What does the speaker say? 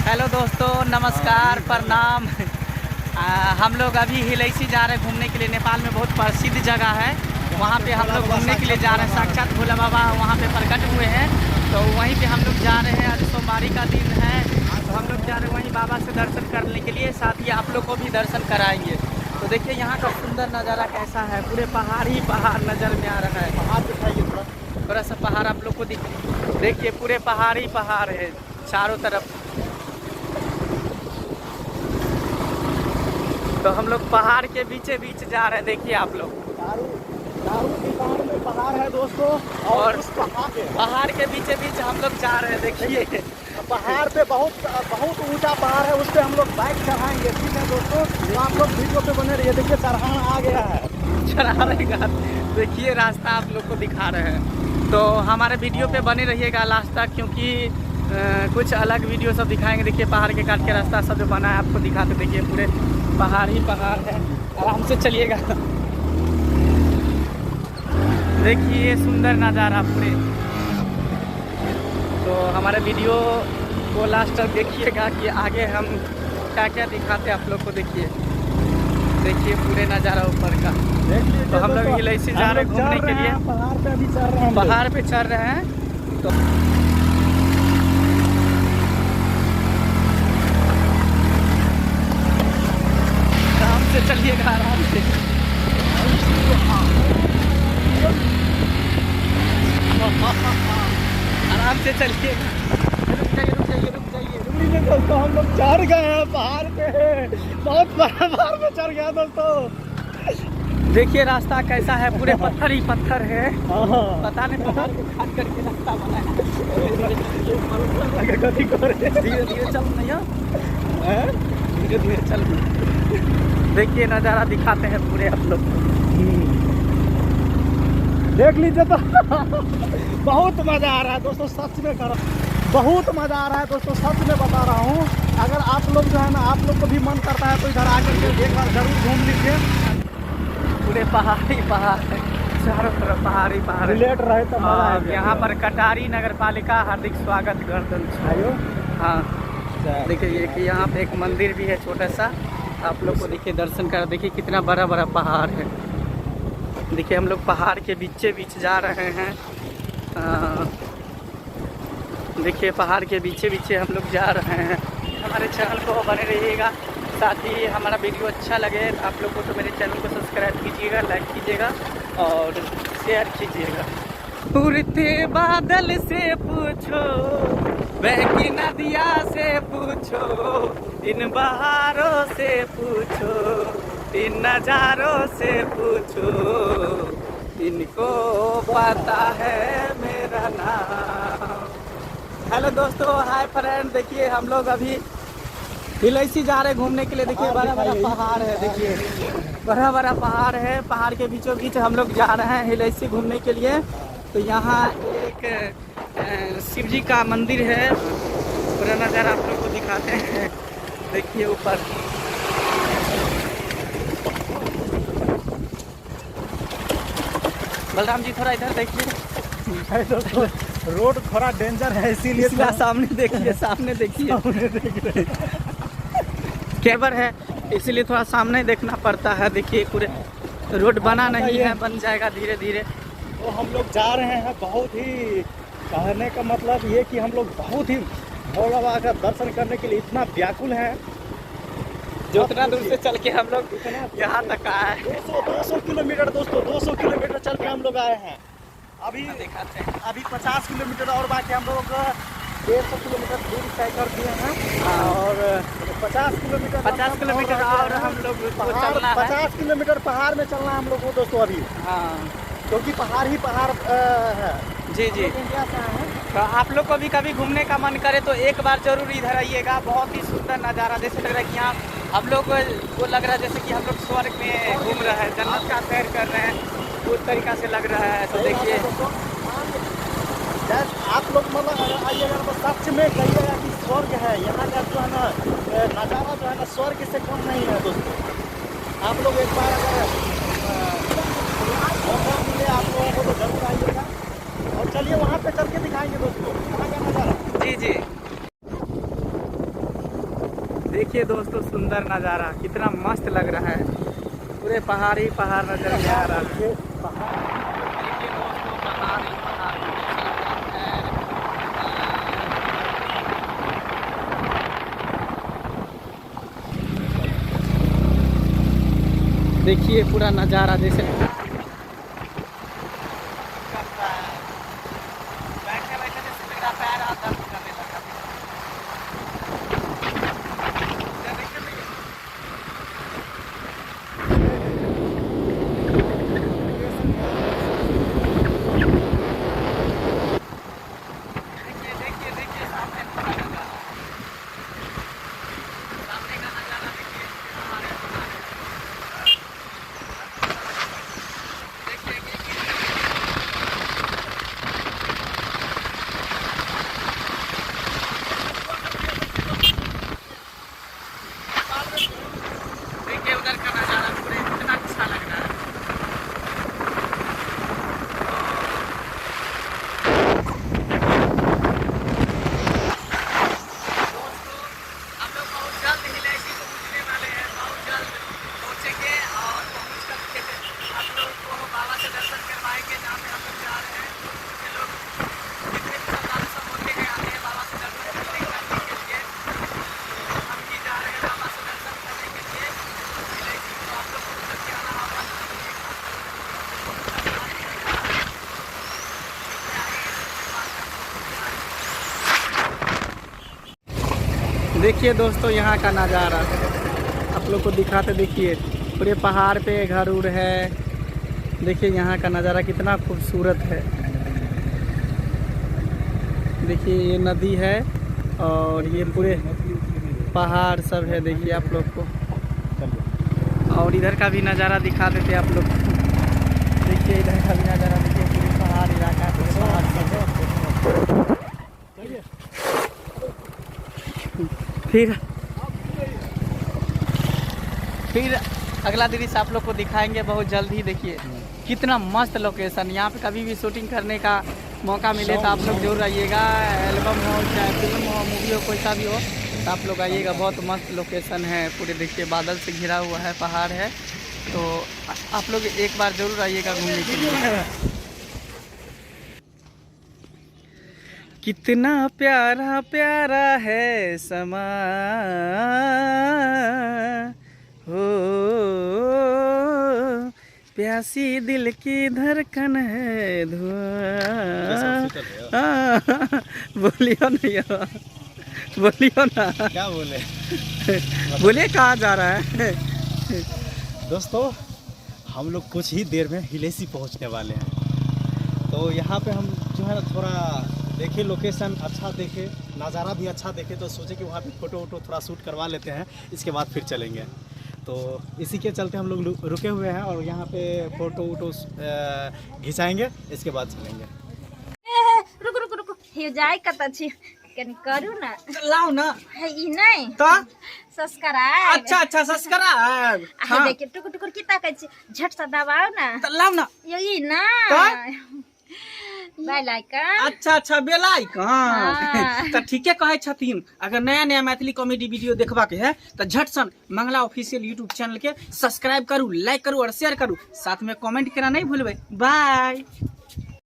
Hello दोस्तों, नमस्कार, प्रणाम। हम लोग अभी हिलैसी जा रहे हैं घूमने के लिए। नेपाल में बहुत प्रसिद्ध जगह है, वहाँ पे हम लोग घूमने के लिए जा रहे हैं। साक्षात भोला बाबा वहाँ पे प्रकट हुए हैं, तो वहीं पे हम लोग जा रहे हैं। आज सोमवारी का दिन है, तो हम लोग जा रहे हैं वहीं बाबा से दर्शन करने के लिए। साथ ही आप लोग को भी दर्शन कराएंगे। तो देखिए यहाँ का सुंदर नज़ारा कैसा है। पूरे पहाड़ ही पहाड़ नज़र में आ रहा है। पहाड़ दिखाइए थोड़ा सा पहाड़ आप लोग को देखिए, पूरे पहाड़ ही पहाड़ है चारों तरफ। तो हम लोग पहाड़ के बीचे बीच जा रहे हैं। देखिए आप लोग, दारू की पहाड़ में पहाड़ है दोस्तों, और उस पहाड़ के बीचे बीच हम लोग जा रहे हैं। देखिए पहाड़ पे बहुत ऊंचा पहाड़ है, उस पे हम लोग बाइक चढ़ाएंगे। ठीक है दोस्तों, तो आप लोग वीडियो पे बने रहिए। देखिए चढ़ान आ गया है, चढ़ा रहेगा। देखिए रास्ता आप लोग को दिखा रहे हैं, तो हमारे वीडियो पे बने रहिएगा लास्ट तक, क्योंकि कुछ अलग वीडियो सब दिखाएंगे। देखिए पहाड़ के काट के रास्ता सब जो बना है आपको दिखाते। देखिए पूरे पहाड़ ही पहाड़ है, आराम से चलिएगा। देखिए सुंदर नज़ारा पूरे। तो हमारे वीडियो को लास्ट तक देखिएगा कि आगे हम क्या क्या दिखाते हैं आप लोग को। देखिए पूरे नज़ारा ऊपर का। तो हम लोग हिलैसी जा रहे हैं घूमने के लिए। पहाड़ पे अभी चढ़ रहे हैं, पहाड़ पे चढ़ रहे हैं। तो आराम से चलिएगा, आराम से। आराम से चलिएगा। रुक जाइए। दोस्तों हम लोग चढ़ गए हैं पहाड़ पे, बहुत बड़ा पहाड़ पे चढ़ गया दोस्तों। देखिए रास्ता कैसा है, पूरे पत्थर ही पत्थर है। पता नहीं पहाड़ को काट करके रास्ता बना है। धीरे धीरे चल भैया, धीरे धीरे चल। देखिए नज़ारा दिखाते हैं पूरे आप लोग। देख लीजिए तो बहुत मज़ा आ रहा है दोस्तों, सच में कर बहुत मज़ा आ रहा है दोस्तों, सच में बता रहा हूँ। अगर आप लोग जो है ना, आप लोग को भी मन करता है तो इधर आकर के एक बार जरूर घूम लीजिए। पूरे पहाड़ ही पहाड़ है, चारों तरफ पहाड़ ही पहाड़ है। रिलेट रहे तो मज़ा आएगा। यहाँ पर कटारी नगर पालिका हार्दिक स्वागत गर्दन आयो। हाँ देखिए कि यहाँ पे एक मंदिर भी है छोटा सा, आप लोग को देखिए दर्शन कर। देखिए कितना बड़ा बड़ा पहाड़ है। देखिए हम लोग पहाड़ के बीचे बीच जा रहे हैं। देखिए पहाड़ के बीचे बीचे हम लोग जा रहे हैं। हमारे चैनल को बने रहिएगा। साथ ही हमारा वीडियो अच्छा लगे आप लोग को तो मेरे चैनल को सब्सक्राइब कीजिएगा, लाइक कीजिएगा और शेयर कीजिएगा। उड़ते बादल से पूछो, बहकी नदिया से पूछो, इन बहारों से पूछो, इन नज़ारों से पूछो, इनको पता है मेरा नाम। हेलो दोस्तों, हाय फ्रेंड। देखिए हम लोग अभी हिलैसी जा रहे हैं घूमने के लिए। देखिए बड़ा बड़ा पहाड़ है, देखिए बड़ा बड़ा पहाड़ है। पहाड़ के बीचों बीच हम लोग जा रहे हैं हिलैसी घूमने के लिए। तो यहाँ एक शिव जी का मंदिर है, पूरा नज़ारा आप लोग को दिखाते हैं। देखिए ऊपर बलराम जी थोड़ा इधर देखिए। दोस्तों रोड थोड़ा डेंजर है, इसीलिए सामने देखिए, सामने देखिए। केबर है इसीलिए थोड़ा सामने देखना पड़ता है। देखिए पूरे रोड बना नहीं है, बन जाएगा धीरे धीरे। तो हम लोग जा रहे हैं। बहुत ही कहने का मतलब ये कि हम लोग बहुत ही भोला बाबा का दर्शन करने के लिए इतना व्याकुल हैं, जो उतना दूर से चल के हम लोग यहाँ तक आए हैं। 200 किलोमीटर दोस्तों, 200 किलोमीटर चल के हम लोग आए हैं। अभी दिखाते हैं, अभी 50 किलोमीटर और बाकी। हम लोग 150 किलोमीटर दूर तय कर दिए हैं और 50 किलोमीटर और हम लोग को चलना है। 50 किलोमीटर पहाड़ में चलना है हम लोग को दोस्तों अभी, हाँ क्योंकि पहाड़ ही पहाड़ है। जी जी। इंडिया से आए हैं। तो आप लोग को भी कभी घूमने का मन करे तो एक बार जरूर इधर आइएगा। बहुत ही सुंदर नज़ारा, जैसे लग रहा है कि यहाँ हम लोग को लग रहा है जैसे कि हम लोग स्वर्ग में घूम रहे हैं, जन्नत का सैर कर रहे हैं, उस तरीका से लग रहा है। तो देखिए आप लोग मतलब आइएगा तो सच में कहिएगा कि स्वर्ग है। यहाँ का जो है ना नज़ारा जो है ना स्वर्ग से कम नहीं है दोस्तों। आप लोग एक बार अगर मौका मिले आप लोगों को तो जरूर आइएगा। और चलिए वहाँ पे चल के दिखाएंगे दोस्तों वहाँ का नज़ारा। जी जी। देखिए दोस्तों सुंदर नज़ारा, कितना मस्त लग रहा है। पूरे पहाड़ ही पहाड़ नजर में आ रहा है। देखिए दोस्तों पहाड़ ही पहाड़ देखिए पूरा नज़ारा जैसे बैठे बैठे जैसे मेरा पैर दर्द करने लगा। देखिए सामने सामने का नज़ारा देखिए। देखिए उधर का नज़ारा पूरे कितना अच्छा लग रहा है। दोस्तों हम लोग बहुत जल्द हिलैची को पहुँचने वाले हैं। बहुत जल्द पहुँचेंगे और पहुँच करके आप लोगों को बाबा से दर्शन करवाएंगे। जहाँ पे हम लोग जा रहे हैं ये लोग जितने भी श्रद्धालु सब होते हैं आते हैं बाबा से दर्शन करने के लिए। हम भी जा रहे हैं बाबा से दर्शन करने के लिए। हिलैची को आप लोग को करके आना होगा। देखिए दोस्तों यहाँ का नज़ारा आप लोग को दिखाते। देखिए पूरे पहाड़ पे घर उर है। देखिए यहाँ का नज़ारा कितना खूबसूरत है। देखिए ये नदी है और ये पूरे पहाड़ सब है। देखिए आप लोग को और इधर का भी नज़ारा दिखा देते आप लोग को। देखिए इधर का भी नज़ारा देखिए पूरे पहाड़ इलाका पूरे पहाड़ सब है। फिर अगला दृश्य आप लोग को दिखाएंगे बहुत जल्द ही। देखिए कितना मस्त लोकेशन। यहाँ पे कभी भी शूटिंग करने का मौका मिले तो आप लोग जरूर आइएगा। एल्बम हो चाहे फिल्म हो मूवी हो कोई सा भी हो तो आप लोग आइएगा। बहुत मस्त लोकेशन है। पूरे देखिए बादल से घिरा हुआ है, पहाड़ है। तो आप लोग एक बार जरूर आइएगा घूमने के लिए। कितना प्यारा प्यारा है समा हो, प्यासी दिल की धड़कन है धुआं। बोलियो नहीं, बोलियो ना। क्या बोले? बोलिए कहाँ जा रहा है? दोस्तों हम लोग कुछ ही देर में हिलेसी पहुंचने वाले हैं। तो यहाँ पे हम जो है ना थोड़ा देखे, लोकेशन अच्छा देखे, नज़ारा भी अच्छा देखे, तो सोचे कि वहाँ पे फ़ोटो वोटो थोड़ा शूट करवा लेते हैं। इसके बाद फिर चलेंगे। तो इसी के चलते हम लोग रुके हुए हैं और यहाँ पे फ़ोटो वोटो खिंचाएंगे। इसके बाद चलेंगे। रुक रुक रुक हे जाय कत छी कनी करू ना। लाओ ना। है ई नहीं तो सब्सक्राइब। अच्छा सब्सक्राइब। हाँ देखिए टुक टुक की ताकै छी, झट से दबाओ ना। तो लाओ ना। यही ना बेल आइकन। अच्छा बेल आइकन। हाँ। तो ठीके कहे छथिन। अगर नया नया मैथिली कॉमेडी वीडियो देखबा के है तो झट सन मंगला ऑफिशियल यूट्यूब चैनल के सब्सक्राइब करू, लाइक करू और शेयर करू। साथ में कमेंट करना नहीं भूलबे। बाय।